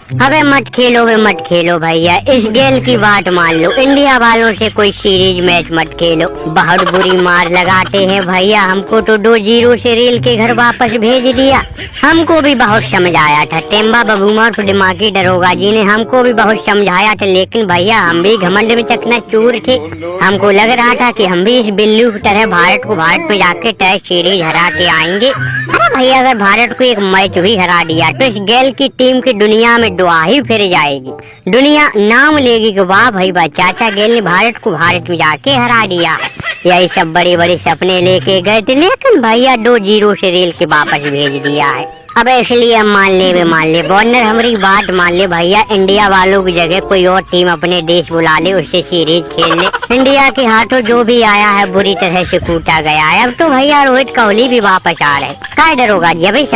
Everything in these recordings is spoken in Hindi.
अबे मत खेलो वे मत खेलो भैया, इस गेल की बात मान लो, इंडिया वालों से कोई सीरीज मैच मत खेलो। बहुत बुरी मार लगाते हैं भैया, हमको तो 2-0 से रेल के घर वापस भेज दिया। हमको भी बहुत समझाया था, टेम्बा बबूमा और दिमागी दरोगा जी ने हमको भी बहुत समझाया था, लेकिन भैया हम भी घमंड में चकनाचूर थे। हमको लग रहा था कि हम भी इस बिल्लू की तरह भारत में जाके टेस्ट सीरीज हरा के आएंगे। अरे भैया अगर भारत को एक मैच भी हरा दिया तो इस गेल की टीम की दुनिया में दुआ ही फिर जाएगी। दुनिया नाम लेगी कि वाह भाई वाह, चाचा गेल ने भारत में जाके हरा दिया। यही सब बड़े बड़े सपने लेके गए थे, लेकिन भैया 2-0 से रेल के वापस भेज दिया है। अब इसलिए हम मान ले वार्नर हमारी बात मान ले भैया, इंडिया वालों की जगह कोई और टीम अपने देश बुला ले, उससे सीरीज खेल ले। इंडिया के हाथों जो भी आया है बुरी तरह से कूटा गया है। अब तो भैया रोहित कोहली भी वापस आ रहे, क्या डरोगा जी? भाई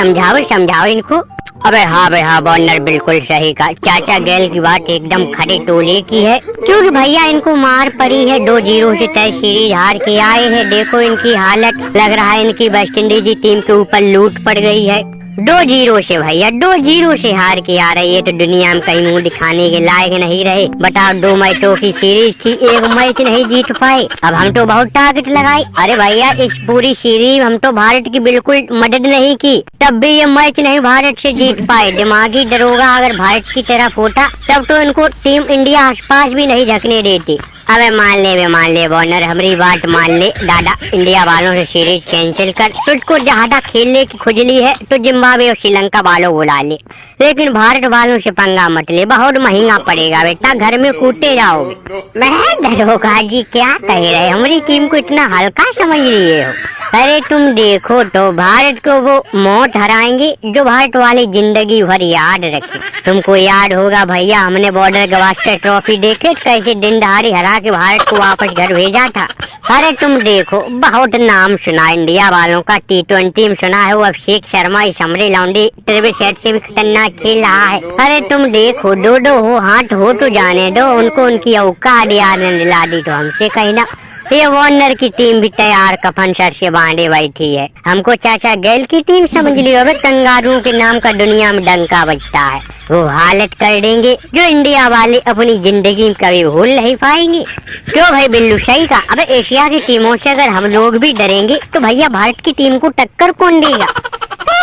समझाओ इनको। अबे हाँ वार्नर बिल्कुल सही कहा, चाचा गेल की बात एकदम खड़े टोले की है, क्योंकि भैया इनको मार पड़ी है, 2-0 से टेस्ट सीरीज हार के आए हैं। देखो इनकी हालत, लग रहा है इनकी वेस्ट इंडीज टीम के ऊपर लूट पड़ गई है। 2-0 से भैया 2-0 से हार के आ रही है, तो दुनिया में कहीं मुंह दिखाने के लायक नहीं रहे। बताओ 2 मैचों की सीरीज थी, एक मैच नहीं जीत पाए। अब हम तो बहुत टारगेट लगाई, अरे भैया इस पूरी सीरीज हम तो भारत की बिल्कुल मदद नहीं की, तब भी ये मैच नहीं भारत से जीत पाए। दिमागी दरोगा अगर भारत की तरफ होता तब तो इनको टीम इंडिया आसपास भी नहीं झकने देती। अबे मान ले वार्नर हमारी बात मान ले दादा, इंडिया वालों से सीरीज कैंसिल कर। तुझको ज्यादा खेलने की खुजली है तो जिम्बाब्वे और श्रीलंका वालों बुला ले, लेकिन भारत वालों से पंगा मत ले, बहुत महंगा पड़ेगा बेटा, घर में कूटे जाओगे। मैं दरोगा जी क्या कह रहे, हमारी टीम को इतना हल्का समझ रही हो? अरे तुम देखो तो भारत को वो मौत हराएंगे जो भारत वाले जिंदगी भर याद रखे। तुमको याद होगा भैया, हमने बॉर्डर गवास्कर ट्रॉफी देखे कैसे दिन दहाड़ी हरा के भारत को वापस घर भेजा था। अरे तुम देखो, बहुत नाम सुना इंडिया वालों का, T20 में सुना है वो अभिषेक शर्मा इस हमरे लौंडे ट्रिपल सेट से भी खतरनाक खेल रहा है। अरे तुम देखो, दो हो हाथ हो तो जाने दो उनको, उनकी औकात याद दिला दी तो हमसे कहना। ये वार्नर की टीम भी तैयार कफन सर से बांधे बैठी है, हमको चाचा गेल की टीम समझ लियो। कंगारू के नाम का दुनिया में डंका बजता है, वो हालत कर देंगे जो इंडिया वाले अपनी जिंदगी में कभी भूल नहीं पाएंगे। क्यों भाई बिल्लू सही का? अबे एशिया की टीमों से अगर हम लोग भी डरेंगे तो भैया भारत की टीम को टक्कर कौन देगा?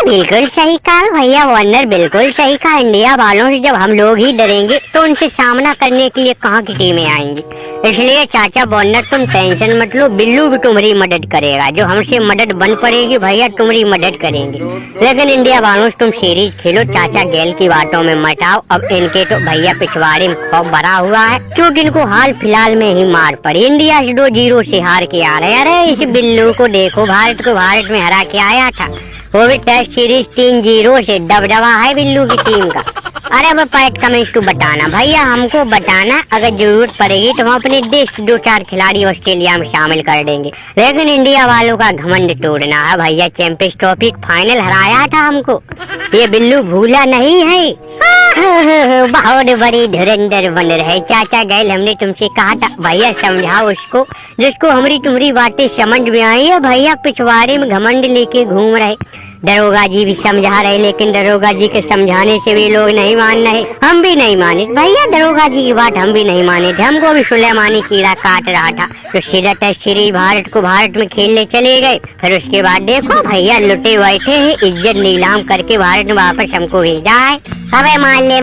बिल्कुल सही कहा भैया वार्नर, बिल्कुल सही कहा। इंडिया वालों से जब हम लोग ही डरेंगे तो उनसे सामना करने के लिए कहाँ की टीमें आएंगी? इसलिए चाचा वार्नर तुम टेंशन मत लो, बिल्लू भी तुम्हारी मदद करेगा, जो हमसे मदद बन पड़ेगी भैया तुम्हारी मदद करेंगे। लेकिन इंडिया वालों से तुम सीरीज खेलो, चाचा गेल की बातों में मत आओ। अब इनके तो भैया पिछवाड़े में खौफ भरा हुआ है, क्योंकि इनको हाल फिलहाल में ही मार पड़ी, इंडिया से 2-0 से हार के आ रहे। अरे इस बिल्लू को देखो, भारत को भारत में हरा के आया था, वो भी टेस्ट सीरीज 3-0 से, दबदबा है बिल्लू की टीम का। अरे वो पैट कमेंट तू बताना भैया, हमको बताना, अगर जरूरत पड़ेगी तो हम अपने देश 2-4 खिलाड़ी ऑस्ट्रेलिया में शामिल कर देंगे। लेकिन इंडिया वालों का घमंड तोड़ना है भैया, चैंपियंस ट्रॉफी फाइनल हराया था हमको, ये बिल्लू भूला नहीं है। बहुत बड़ी धुरंधर बन रहे चाचा गेल, हमने तुमसे कहा था भैया समझाओ उसको, जिसको हमारी तुम्हारी बातें समझ में आई है। भैया पिछवाड़े में घमंड लेके घूम रहे, दरोगा जी भी समझा रहे, लेकिन दरोगा जी के समझाने से भी लोग नहीं मान रहे, हम भी नहीं माने भैया, दरोगा जी की बात हम भी नहीं माने थे, हमको भी सुलेमानी कीड़ा काट रहा था। तो सीधा टेस्ट सीरीज भारत में खेलने चले गए, फिर उसके बाद देखो भैया लुटे बैठे हैं, इज्जत नीलाम करके भारत में वापस हमको भेजा है। अबे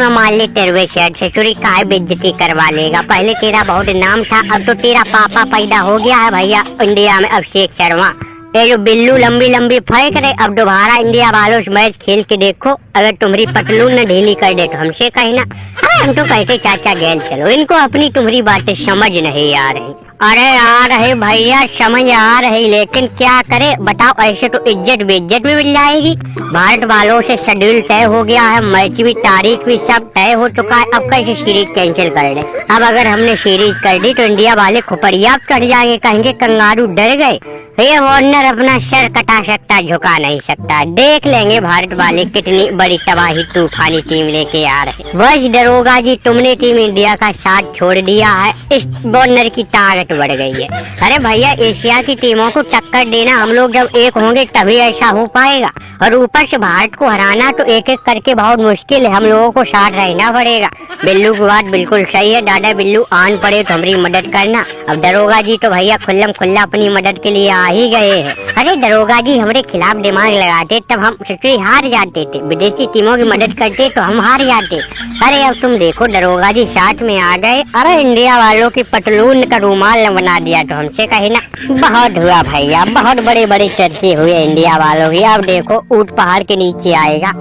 मान ले तेरे शर्ट से चोरी काय बेइज्जती करवा लेगा, पहले तेरा बहुत नाम था, अब तो तेरा पापा पैदा हो गया है भैया इंडिया में, अभिषेक शर्मा। ये जो बिल्लू लंबी फेंक रहे, अब दोबारा इंडिया वालों से मैच खेल के देखो, अगर तुम्हारी पतलून न ढीली कर दे तो हमसे कहना। अरे हम तो कहते चाचा गेल चलो, इनको अपनी तुम्हारी बातें समझ नहीं आ रही। अरे आ रहे भैया समझ आ रही, लेकिन क्या करे बताओ, ऐसे तो इज्जत बेइज्जत भी मिल जाएगी। भारत वालों से शेड्यूल तय हो गया है, मैच भी तारीख भी सब तय हो चुका है, अब कैसे सीरीज कैंसिल कर दे? अब अगर हमने सीरीज कर दी तो इंडिया वाले खुपड़िया चढ़ जाएंगे, कहेंगे कंगारू डर गए। ये वार्नर अपना सर कटा सकता, झुका नहीं सकता। देख लेंगे भारत वाले कितनी बड़ी तबाही तूफानी टीम लेके आ रहे। बस दरोगा जी, तुमने टीम इंडिया का साथ छोड़ दिया है, इस वार्नर की ताकत बढ़ गई है। अरे भैया, एशिया की टीमों को टक्कर देना हम लोग जब एक होंगे तभी ऐसा हो पाएगा। और ऊपर से भारत को हराना तो एक एक करके बहुत मुश्किल है, हम लोगों को साथ रहना पड़ेगा। बिल्लू की बात बिल्कुल सही है दादा बिल्लू, आन पड़े तो हमारी मदद करना। अब दरोगा जी तो भैया खुल्लम खुल्ला अपनी मदद के लिए आ ही गए हैं। अरे दरोगा जी, हमारे खिलाफ दिमाग लगाते तब हम सच्ची हार जाते थे, विदेशी टीमों की मदद करते तो हम हार जाते। अरे अब तुम देखो दरोगा जी साथ में आ गए। अरे इंडिया वालों की पतलून का रुमाल बना दिया तो हमसे कहे ना। बहुत हुआ भैया, बहुत बड़े बड़े चर्चे हुए इंडिया वालों की। अब देखो ऊंट पहाड़ के नीचे आएगा।